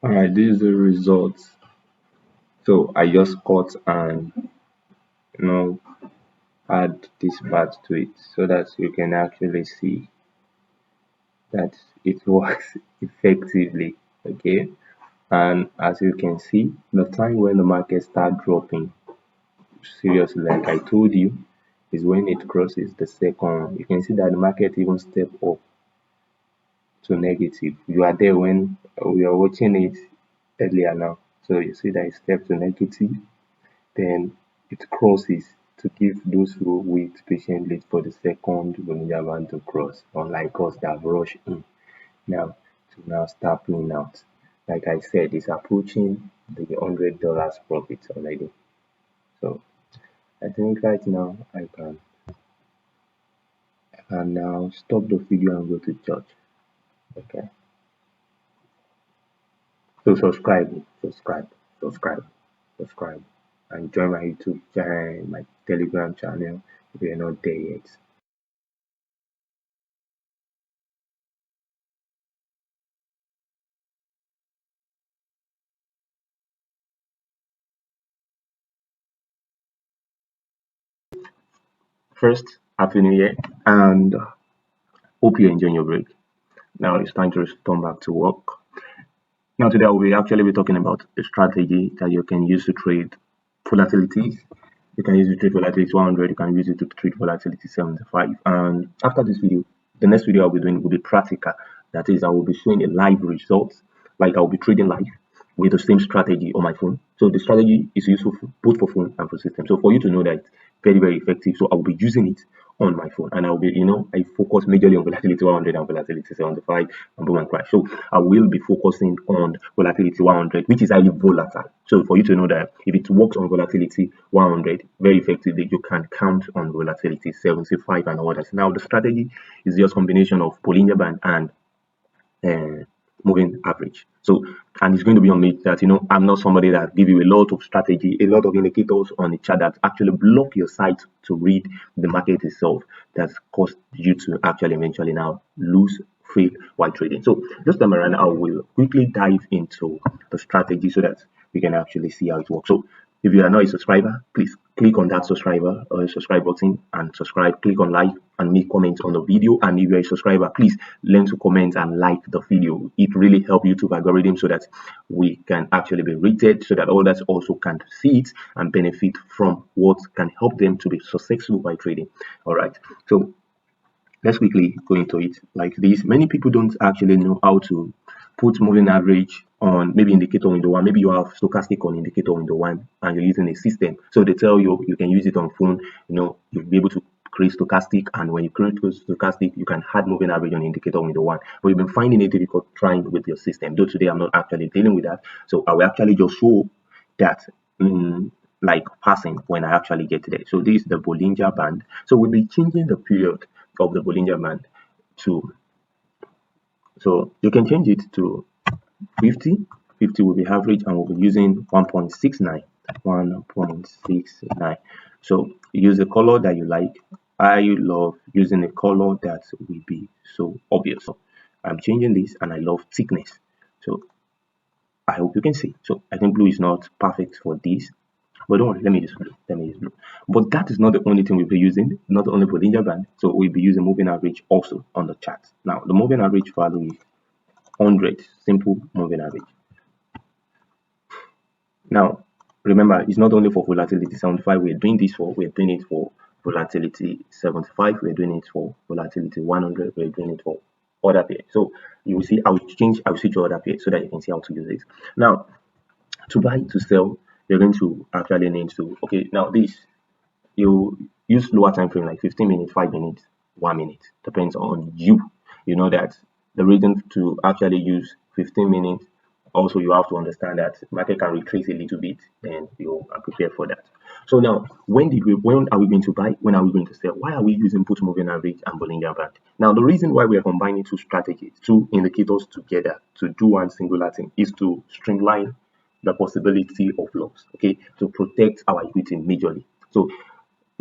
Alright, this is the results. So I just cut and you know add this part to it so that you can actually see that it works effectively. Okay, and as you can see, the time when the market start dropping seriously, like I told you, is when it crosses the second. You can see that the market even step up to negative. You are there when we are watching it earlier now. So you see that it step to negative, then it crosses to give those who wait patiently for the second Bollinger Band to cross, unlike us that rush in now to now start playing out. Like I said, it's approaching the $100 profit already. So I think right now I can now stop the video and go to church. Okay. So subscribe, and join my YouTube channel, my Telegram channel if you're not there yet. First, Happy New Year, and hope you're enjoying your break. Now it's time to return back to work. Now today we'll actually be talking about a strategy that you can use to trade volatility. You can use it to trade volatility 100, you can use it to trade volatility 75. And after this video, the next video I'll be doing will be practical. That is, I will be showing a live results, like I'll be trading live with the same strategy on my phone. So the strategy is useful both for phone and for system. So for you to know that it's very, very effective, so I will be using it on my phone, and I'll be, I focus majorly on volatility 100 and volatility 75 and boom and crash. So I will be focusing on volatility 100, which is highly volatile. So for you to know that if it works on volatility 100 very effectively, you can count on volatility 75 and others. Now the strategy is just combination of Bollinger Band and uh, moving average. So, and it's going to be on me that I'm not somebody that give you a lot of strategy, a lot of indicators on the chart that actually block your sight to read the market itself. That's caused you to actually eventually now lose free while trading. So this time around, I will quickly dive into the strategy so that we can actually see how it works. So if you are not a subscriber, please click on that subscriber or subscribe button and subscribe. Click on like and make comments on the video. And if you're a subscriber, please learn to comment and like the video. It really helps YouTube algorithm so that we can actually be rated, so that others also can see it and benefit from what can help them to be successful by trading. All right. So let's quickly go into it like this. Many people don't actually know how to put moving average on maybe indicator window one. Maybe you have stochastic on indicator window one and you're using a system. So they tell you you can use it on phone, you'll be able to create stochastic, and when you create stochastic, you can add moving average on indicator window one. But you've been finding it difficult trying with your system. Though today I'm not actually dealing with that. So I will actually just show that like passing when I actually get there. So this is the Bollinger Band. So we'll be changing the period of the Bollinger Band to, so you can change it to 50. 50 will be average, and we'll be using 1.69. 1.69. So use a color that you like. I love using a color that will be so obvious. So I'm changing this, and I love thickness. So I hope you can see. So I think blue is not perfect for this, but don't worry, let me use blue. Let me use blue. But that is not the only thing we'll be using, not only Bollinger Band. So we'll be using moving average also on the chart. Now the moving average value is 100, simple moving average. Now remember, it's not only for volatility 75 we're doing this for, we're doing it for volatility 75, we're doing it for volatility 100, we're doing it for other pair. So you will see I will switch to other pair so that you can see how to use it. Now to buy, to sell, you're going to actually need to, okay, now this, you use lower time frame like 15 minutes, 5 minutes, 1 minute, depends on you. You know that the reason to actually use 15 minutes, also you have to understand that market can retrace a little bit, and you are prepared for that. So now, when are we going to buy? When are we going to sell? Why are we using both moving average and Bollinger Band? Now, the reason why we are combining two strategies, two indicators together to do one singular thing, is to streamline the possibility of loss, okay, to protect our equity majorly. So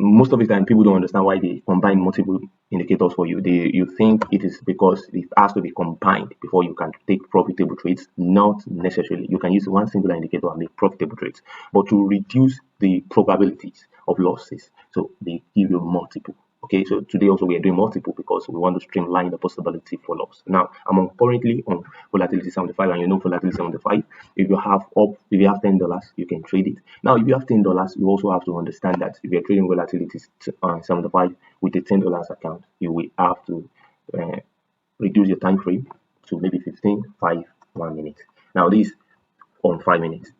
most of the time people don't understand why they combine multiple indicators for you. You think it is because it has to be combined before you can take profitable trades. Not necessarily. You can use one singular indicator and make profitable trades, but to reduce the probabilities of losses, so they give you multiple. Okay, so today also we are doing multiple because we want to streamline the possibility for loss. Now I'm currently on volatility 75, and you know volatility 75. If you have $10, you can trade it. Now if you have $10, you also have to understand that if you're trading volatility 75 with a $10 account, you will have to reduce your time frame to maybe 15, 5, 1 minute. Now this on 5 minutes.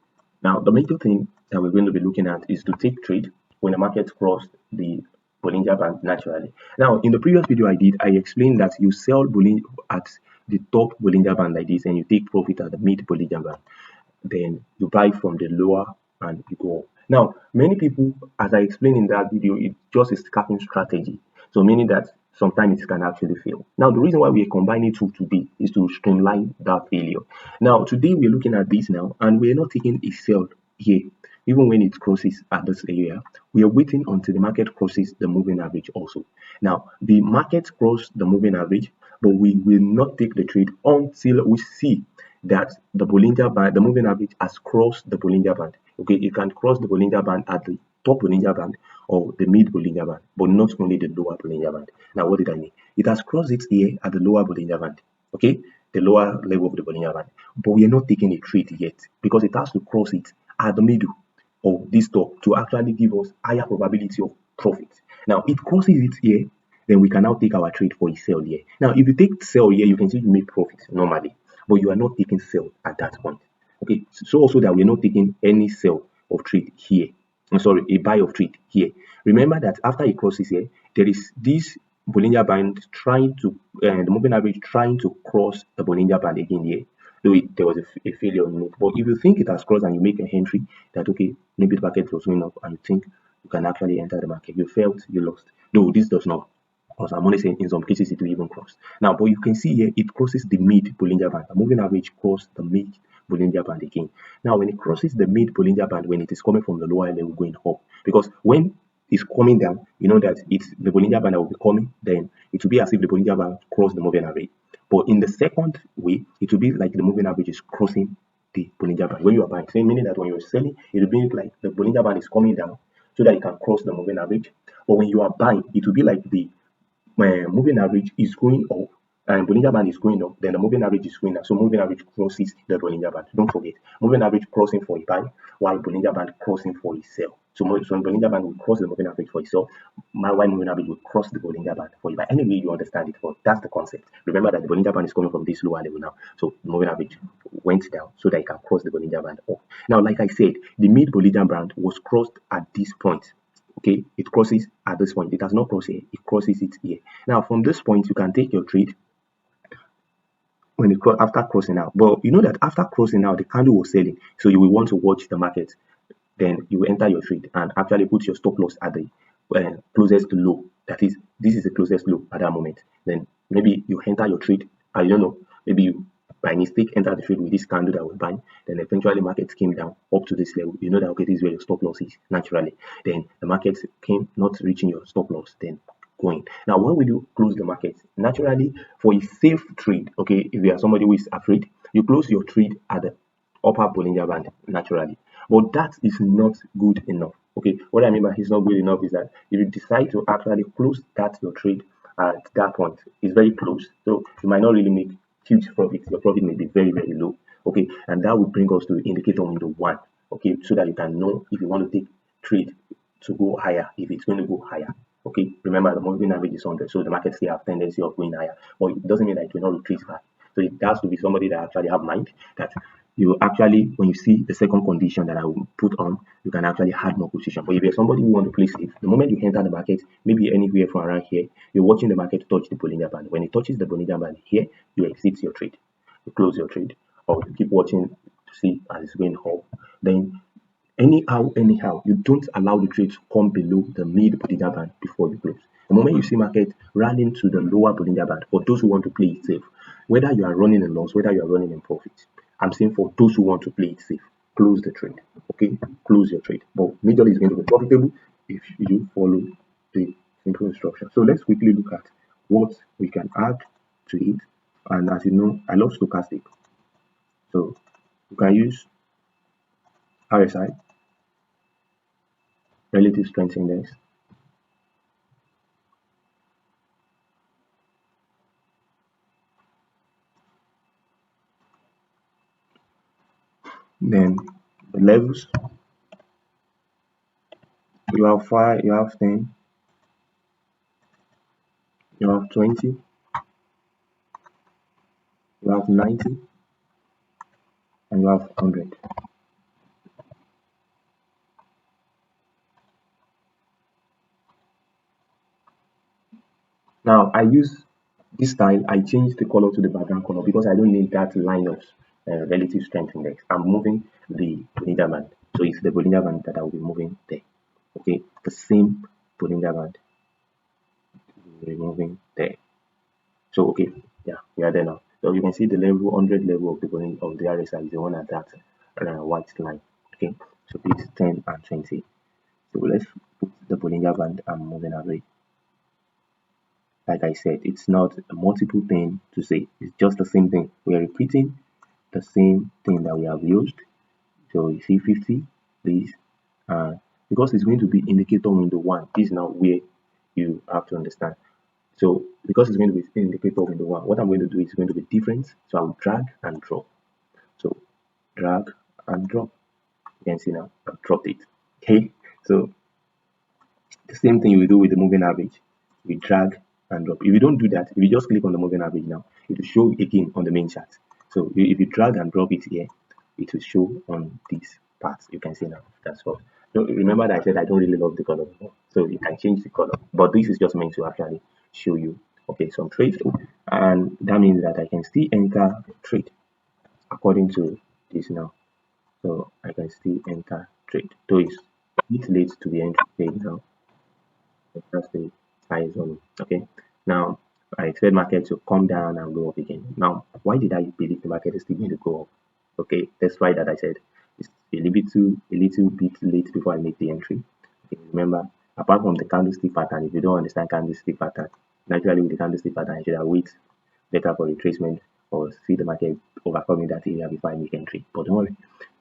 Now the major thing that we're going to be looking at is to take trade when the market crossed the Bollinger Band naturally. Now, in the previous video I did, I explained that you sell Bollinger at the top Bollinger Band like this, and you take profit at the mid Bollinger Band. Then you buy from the lower and you go up. Now, many people, as I explained in that video, it's just a scalping strategy. So meaning that sometimes it can actually fail. Now, the reason why we are combining two today is to streamline that failure. Now, today we're looking at this now, and we're not taking a sell here. Even when it crosses at this area, we are waiting until the market crosses the moving average also. Now, the market crossed the moving average, but we will not take the trade until we see that the Bollinger Band, the moving average has crossed the Bollinger Band. Okay, you can cross the Bollinger Band at the top Bollinger Band or the mid Bollinger Band, but not only the lower Bollinger Band. Now, what did I mean? It has crossed it here at the lower Bollinger Band. Okay, the lower level of the Bollinger Band, but we are not taking a trade yet because it has to cross it at the middle of this top to actually give us higher probability of profit. Now it crosses it here, then we can now take our trade for a sell here. Now if you take sell here, you can see you make profit normally, but you are not taking sell at that point. Okay, so also that we're not taking any sell of trade here. I'm sorry, a buy of trade here. Remember that after it crosses here, there is this Bollinger Band trying to, the moving average trying to cross the Bollinger Band again here. Though there was a failure in it. But if you think it has crossed and you make an entry that, okay, maybe the market was going up and you think you can actually enter the market, you felt you lost. Though this does not, because I'm only saying in some cases it will even cross. Now, but you can see here it crosses the mid Bollinger Band. The moving average crossed the mid Bollinger Band again. Now, when it crosses the mid Bollinger Band, when it is coming from the lower level going up, because when it's coming down, you know that it's the Bollinger Band that will be coming, then it will be as if the Bollinger Band crossed the moving average. But in the second way, it will be like the moving average is crossing the Bollinger Band. When you are buying, same meaning that when you're selling, it will be like the Bollinger Band is coming down so that it can cross the moving average. But when you are buying, it will be like the moving average is going up and Bollinger Band is going up, then the moving average is going up. So moving average crosses the Bollinger Band. Don't forget, moving average crossing for a buy, while Bollinger Band crossing for a sell. So Bollinger Band will cross the moving average for a sell, while moving average will cross the Bollinger Band for a buy. Anyway, you understand it, but that's the concept. Remember that the Bollinger Band is coming from this lower level now. So the moving average went down so that it can cross the Bollinger Band up. Now, like I said, the mid Bollinger Band was crossed at this point. Okay, it crosses at this point. It has not crossed here, it crosses it here. Now, from this point, you can take your trade when it after crossing out. But you know that after crossing out, the candle was selling, so you will want to watch the market. Then you will enter your trade and actually put your stop loss at the closest low. That is, this is the closest low at that moment. Then maybe you enter your trade. I don't know. Maybe you by mistake enter the trade with this candle that was buying. Then eventually market came down up to this level. You know that okay, this is where your stop loss is naturally. Then the market came not reaching your stop loss. Then going. Now, when will you close the market? Naturally, for a safe trade, okay, if you are somebody who is afraid, you close your trade at the upper Bollinger Band naturally. But that is not good enough. Okay, what I mean by it's not good enough is that if you decide to actually close your trade at that point, it's very close. So you might not really make huge profits. Your profit may be very, very low. Okay, and that will bring us to indicator window 1. Okay, so that you can know if you want to take trade to go higher, if it's going to go higher. Okay, remember the moving average is 100, so the market still have tendency of going higher, but it doesn't mean that it will not retreat back. So it has to be somebody that actually have mind that you actually, when you see the second condition that I will put on, you can actually add more position. But if you're somebody who want to play safe, the moment you enter the market, maybe anywhere from around here, you're watching the market touch the Bollinger Band. When it touches the Bollinger Band here, you exit your trade, you close your trade, or you keep watching to see as it's going up. Then anyhow, you don't allow the trade to come below the mid Bollinger Band before you close. The moment you see market rallying to the lower Bollinger Band, for those who want to play it safe, whether you are running in loss, whether you are running in profit, I'm saying for those who want to play it safe, close the trade. Okay, close your trade. But majorly is going to be profitable. if you follow the simple instruction. So let's quickly look at what we can add to it. And as you know, I love stochastic. So you can use RSI, relative strength index. Then the levels, you have 5, you have 10, you have 20, you have 90, and you have 100. Now I use this style, I change the color to the background color because I don't need that line of relative strength index. I'm moving the Bollinger band. So it's the Bollinger band that I will be moving there. Okay, the same Bollinger band removing there. So okay, yeah, we are there now. So you can see the level 100 level of the of the RSI is the one at that white line. Okay, so it's 10 and 20. So let's put the Bollinger band and moving away. Like I said, it's not a multiple thing to say, it's just the same thing. We are repeating the same thing that we have used. So you see 50, this, because it's going to be indicator window 1. This is now where you have to understand. So because it's going to be indicator window 1, what I'm going to do is going to be different. So I will drag and drop. So drag and drop. You can see now I've dropped it. Okay, so the same thing you will do with the moving average. We drag and drop. If you don't do that, if you just click on the moving average now, it will show again on the main chart. So if you drag and drop it here, it will show on this part. You can see now. That's all. So remember that I said I don't really love the color, so you can change the color. But this is just meant to actually show you, okay, some trades, and that means that I can still enter trade according to this now. So I can still enter trade. So it's late to the entry page now. That's the size on it. Okay, now I expect market to come down and go up again. Now, why did I believe the market is still going to go up? Okay, that's why that I said it's a little bit late before I make the entry. Okay, remember, apart from the candlestick pattern, if you don't understand candlestick pattern, naturally with the candlestick pattern, I should have wait better for retracement or see the market overcoming that area before I make entry. But don't worry.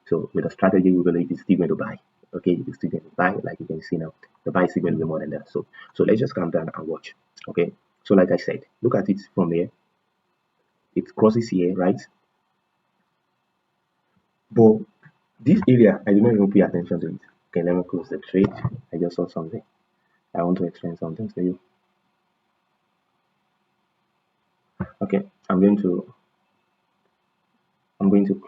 So with a strategy, we believe it's still going to buy. Okay, it's still going to buy, like you can see now. The buy is still going to be more than that. So let's just calm down and watch. Okay. So like I said, look at it from here. It crosses here, right? But this area, I did not even pay attention to it. Okay, let me close the trade. I just saw something. I want to explain something to you. Okay, I'm going to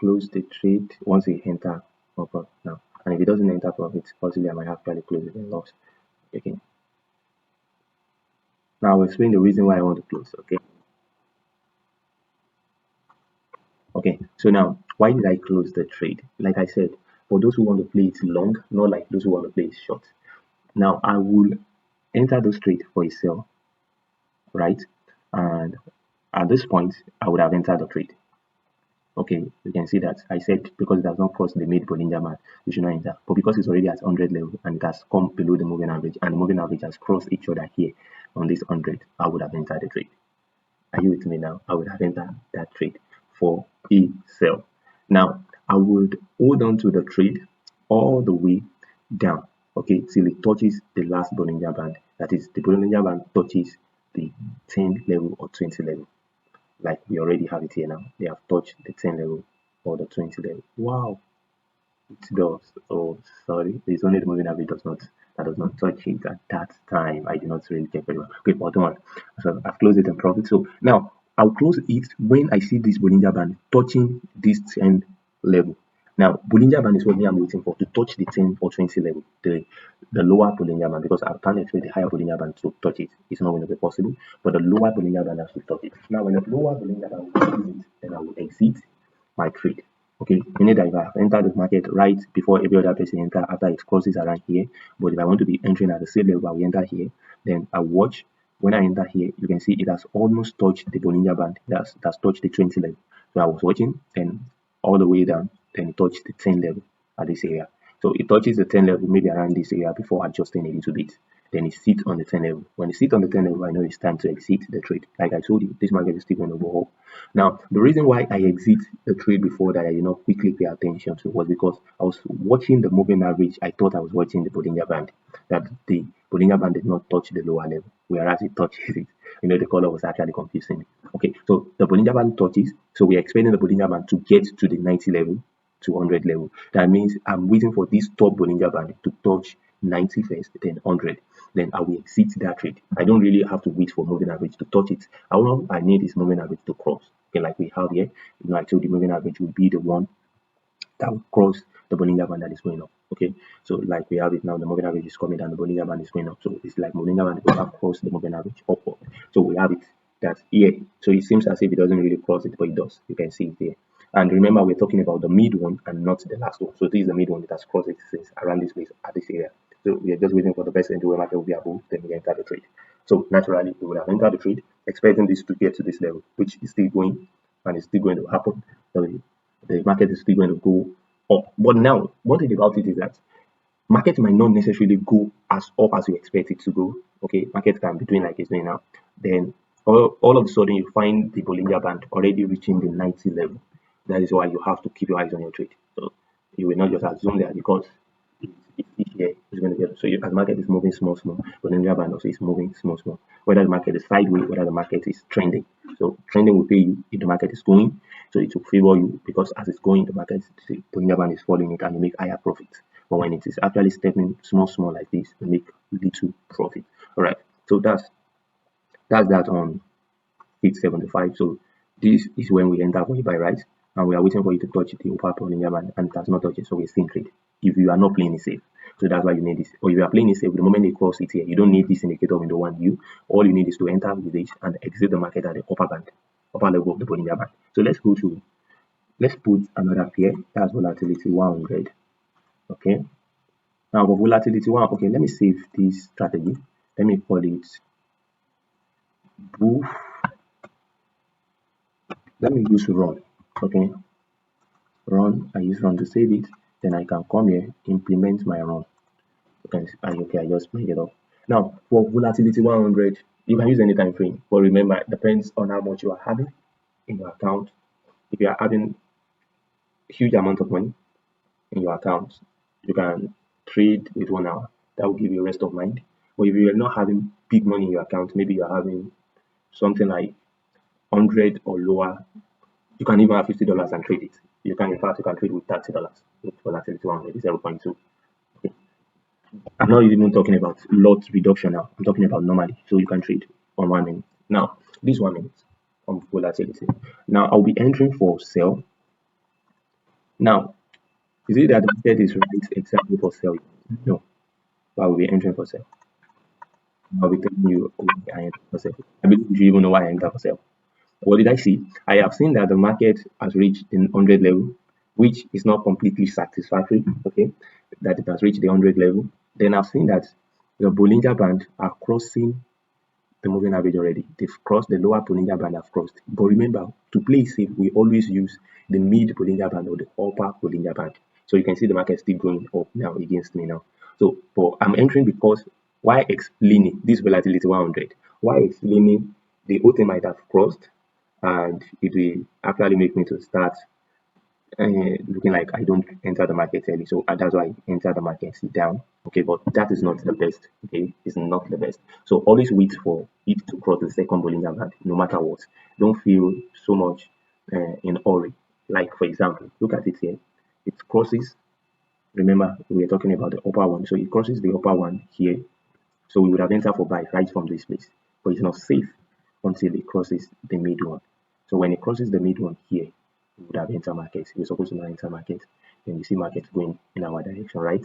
close the trade once we enter profit now. And if it doesn't enter profit, possibly I might actually close it in loss. Okay. Now I'll explain the reason why I want to close. Okay. Okay. So now, why did I close the trade? Like I said, for those who want to play it long, not like those who want to play it short. Now I will enter those trade for a sell, right? And at this point, I would have entered the trade. Okay, you can see that I said because it has not crossed the mid Bollinger band, you should not enter. But because it's already at 100 level and it has come below the moving average, and the moving average has crossed each other here on this 100, I would have entered the trade. Are you with me now? I would have entered that trade for a sell. Now I would hold on to the trade all the way down, okay, till it touches the last Bollinger band. That is, the Bollinger band touches the 10 level or 20 level. Like we already have it here now. They have touched the 10 level or the 20 level. Wow, it does. Oh, sorry. It's only the moving average that does not touch it at that time. I did not really care very well. Okay, but don't worry. So I've closed it in profit. So now I'll close it when I see this Bollinger band touching this 10 level. Now, Bollinger band is what I'm waiting for, to touch the 10 or 20 level, the lower Bollinger band, because I can't expect the higher Bollinger band to touch it. It's not going to be possible, but the lower Bollinger band has to touch it. Now, when the lower Bollinger band touches it, then I will exit my trade. Okay, meaning that if I enter the market right before every other person enter after it crosses around here, but if I want to be entering at the same level, I will enter here, then I watch. When I enter here, you can see it has almost touched the Bollinger band. That's touched the 20 level. So I was watching, and all the way down, then it touched the 10 level at this area. So it touches the 10 level maybe around this area before adjusting a little bit. Then it sits on the 10 level. When it sits on the 10 level, I know it's time to exit the trade. Like I told you, this market is still going to go up. Now, the reason why I exit the trade before that I did not quickly pay attention to was because I was watching the moving average. I thought I was watching the Bollinger band. That the Bollinger band did not touch the lower level, whereas it touches it. The color was actually confusing me. Okay, so the Bollinger band touches. So we're expecting the Bollinger band to get to the 90 level, to 100 level. That means I'm waiting for this top Bollinger band to touch 90 first, then 100. Then I will exit that trade. I don't really have to wait for moving average to touch it. All I need is moving average to cross. Okay, like we have here. I told you moving average will be the one that will cross the Bollinger band that is going up. Okay, so like we have it now, the moving average is coming down, the Bollinger band is going up. So it's like Bollinger band will cross the moving average upward. So we have it that here. So it seems as if it doesn't really cross it, but it does. You can see it here. And remember, we're talking about the mid one and not the last one. So this is the mid one that has crossed it since around this place at this area. So we are just waiting for the best entry where market will be above, then we enter the trade. So naturally, we would have entered the trade expecting this to get to this level, which is still going and it's still going to happen. So the market is still going to go up. But now, one thing about it is that market might not necessarily go as up as you expect it to go. Okay, market can be doing like it's doing now. Then all of a sudden you find the Bollinger band already reaching the 90 level. That is why you have to keep your eyes on your trade. So you will not just assume that because it's here, it's going to get. So as market is moving small, Bollinger band also is moving small. Whether the market is sideways, whether the market is trending. So trending will pay you if the market is going. So it will favor you because as it's going, the market, the Bollinger band is following it and you make higher profits. But when it is actually stepping small like this, you make little profit. All right. So that's that on 875. So this is when we enter for you buy, right? And we are waiting for you to touch the upper Bollinger band and it has not touched it, so we're still in trade. If you are not playing it safe, so that's why you need this. Or if you are playing it safe, the moment they cross it here, you don't need this indicator window one view. All you need is to enter with it and exit the market at the upper level of the Bollinger band. So let's put another pair. That's volatility 100. Okay. Now for volatility one, okay, let me save this strategy. Let me call it boof. Let me use run. Okay, run. I use run to save it. Then I can come here, implement my run. Okay, I just make it up. Now for volatility 100, you can use any time frame, but remember, it depends on how much you are having in your account. If you are having a huge amount of money in your account, you can trade with 1 hour. That will give you rest of mind. But if you're not having big money in your account, maybe you're having something like 100 or lower, you can even have $50 and trade it. You can, in fact, you can trade with $30 with volatility 100, 0.2. Okay. I'm not even talking about lot reduction now. I'm talking about normally. So you can trade on 1 minute. Now, this 1 minute on volatility. Now, I'll be entering for sell. Now, is it that the market is right exactly for sell? No, but I will be entering for sell. I'll be telling you why I enter for sell. I believe you even know why I enter for sell. What did I see? I have seen that the market has reached the 100 level, which is not completely satisfactory. Okay, that it has reached the 100 level. Then I've seen that the Bollinger band are crossing the moving average already. They've crossed the lower Bollinger band, have crossed. But remember, to play safe, we always use the mid Bollinger band or the upper Bollinger band. So you can see the market still going up now against me now. So, but I'm entering because why explaining this volatility 100? Why explaining the whole thing might have crossed, and it will actually make me to start looking like I don't enter the market early. So that's why I enter the market sit down. Okay, but that is not the best. Okay, it's not the best. So always wait for it to cross the second Bollinger band, no matter what. Don't feel so much in hurry. Like for example, look at it here. It crosses. Remember, we are talking about the upper one. So it crosses the upper one here. So we would have entered for buy right from this place, but it's not safe until it crosses the mid one. So when it crosses the mid one here, we would have entered market. We're supposed to not enter market. Then you see market going in our direction, right?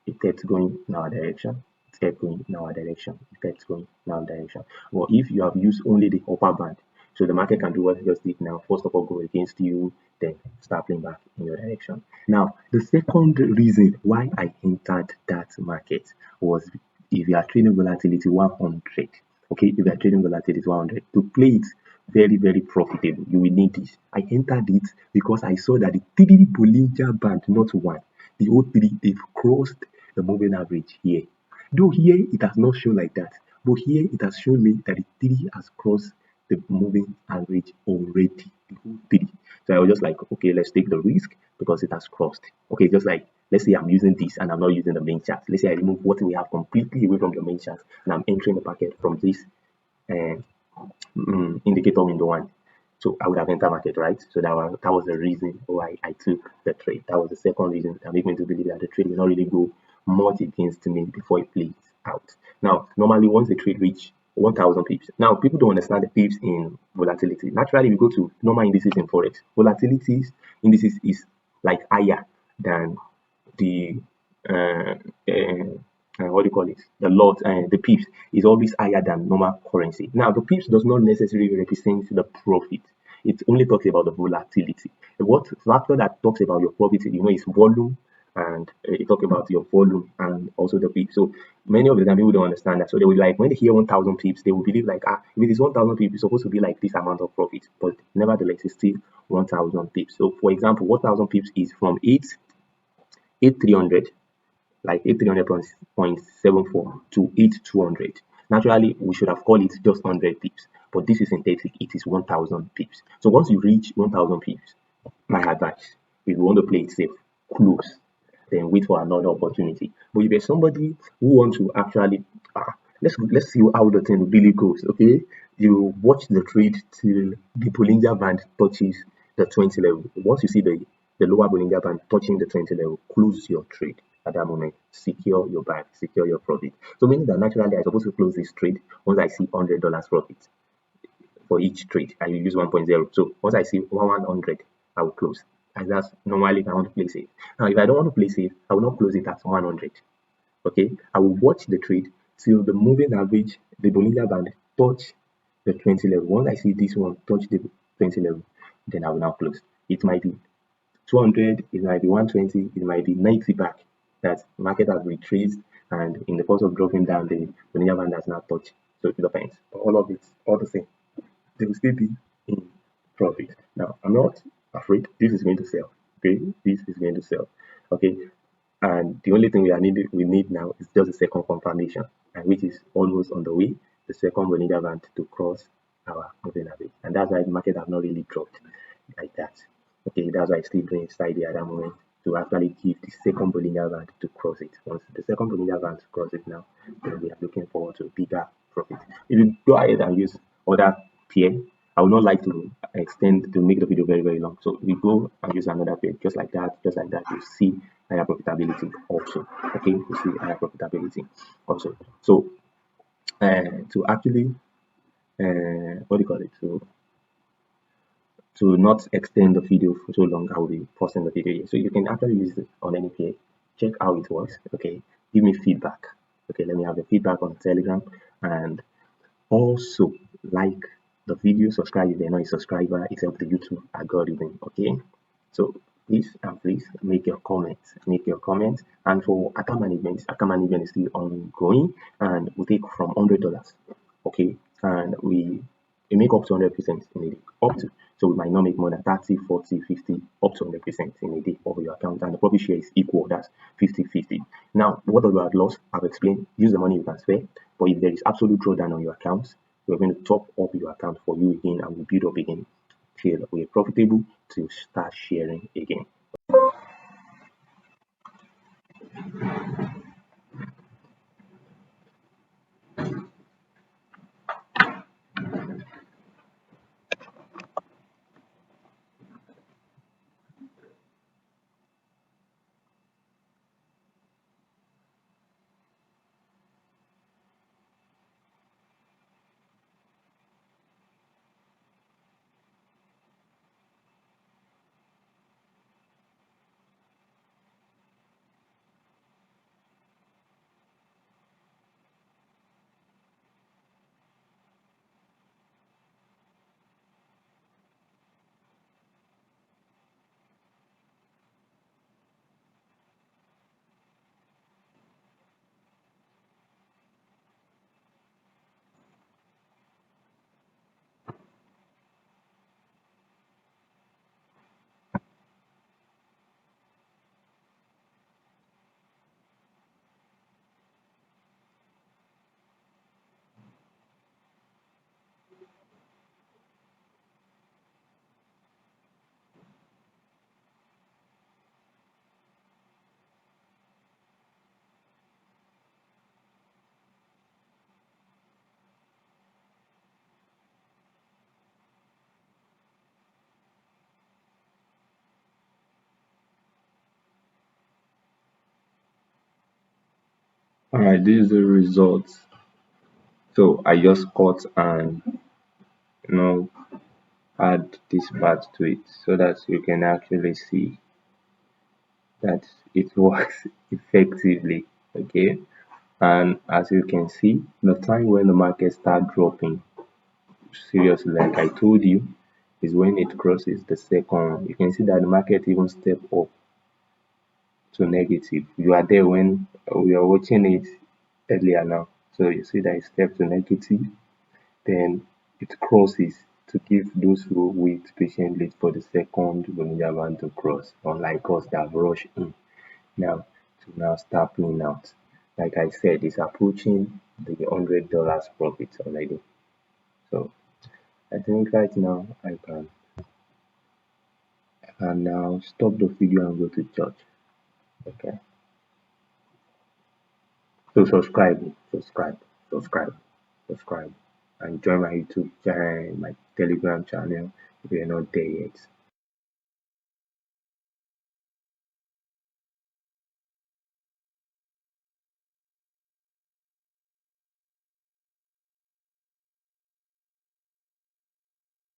It kept going in our direction. It kept going in our direction. It kept going in our direction. But if you have used only the upper band, so the market can do what it just did now. First of all, go against you, then start playing back in your direction. Now, the second reason why I entered that market was if you are trading volatility 100, okay, if you are trading volatility 100, to play it very profitable, you will need this. I entered it because I saw that the three Bollinger band, not one, the whole three, they've crossed the moving average here. Though here it has not shown like that, but here it has shown me that the three has crossed the moving average already, the whole three. So I was just like, okay, let's take the risk because it has crossed. Okay, just like, let's say I'm using this and I'm not using the main chart. Let's say I remove what we have completely away from the main chart and I'm entering the market from this uh, indicator window one. So I would have entered market, right? So that was the reason why I took the trade. That was the second reason that made me to believe that the trade will not really go much against me before it plays out. Now, normally once the trade reach 1,000 pips, now people don't understand the pips in volatility. Naturally, we go to normal indices in forex. Volatilities indices is like higher than the uh, what do you call it? The lot and the pips is always higher than normal currency. Now, the pips does not necessarily represent the profit. It only talks about the volatility. What factor that talks about your profit, is volume, and it talks about your volume and also the pips. So many of the time people don't understand that. So they will like when they hear 1,000 pips, they will believe like if it is 1,000 pips, it's supposed to be like this amount of profit. But nevertheless, it's still 1,000 pips. So for example, 1,000 pips is from 8,300 like 8,300.74 to 8,200. Naturally, we should have called it just 100 pips, but this is synthetic. It is 1,000 pips. So once you reach 1,000 pips, my advice, if you want to play it safe, close, then wait for another opportunity. But if you're somebody who wants to actually, let's see how the thing really goes. Okay, you watch the trade till the Bollinger band touches the 20 level. Once you see the lower Bollinger band touching the 20 level, close your trade at that moment. Secure your bag, secure your profit. So meaning that naturally I'm supposed to close this trade once I see $100 profit for each trade. I will use 1.0. So once I see 100, I will close. And that's normally if I want to place it. Now, if I don't want to place it, I will not close it at 100. Okay, I will watch the trade till the moving average, the Bollinger band, touch the 20 level. Once I see this one touch the 20 level, then I will now close. It might be 200, it might be 120, it might be 90 back. That market has retraced, and in the course of dropping down, the Bollinger band has not touched. So it depends. But all of it, all the same, they will still be in profit. Now, I'm not afraid this is going to sell. Okay, this is going to sell. Okay, and the only thing we need now is just a second confirmation, and which is almost on the way. The second Bollinger band to cross our moving average, and that's why the market have not really dropped like that. Okay, that's why it's still doing steady at that moment to actually give the second Bollinger band to cross it. Once the second Bollinger band cross it now, then we are looking forward to a bigger profit. If you go ahead and use other pair, I would not like to extend to make the video very long. So we go and use another pair just like that, you see higher profitability also. Okay, you see higher profitability also. So to actually what do you call it? So to not extend the video for so long, I will be pausing the video here. So you can actually use it on any PA. Check how it works. Okay, give me feedback. Okay, let me have the feedback on Telegram, and also like the video, subscribe if you're not a subscriber. It helps the YouTube algorithm. Okay, so please make your comments. And for account management is still ongoing, and we take from $100. Okay, and we make up to 100% in a day, up to. So we might not make more than 30, 40, 50, up to 100% in a day of your account, and the profit share is equal. That's 50-50. Now, what about loss? I've explained. Use the money you transfer, but if there is absolute drawdown on your account, we're going to top up your account for you again, and we build up again till we're profitable to start sharing again. Alright, this is the results. So I just cut and you know add this part to it so that you can actually see that it works effectively. Okay, and as you can see, the time when the market start dropping seriously, like I told you, is when it crosses the second. You can see that the market even step up to negative. You are there when we are watching it earlier now. So you see that it step to negative, then it crosses to give those who wait patiently for the second Bollinger Band to cross, unlike us that have rushed in now to now start playing out. Like I said, it's approaching the $100 profit already. So I think right now I can now stop the video and go to church. Okay. So subscribe, and join my YouTube channel, my Telegram channel if you're not there yet.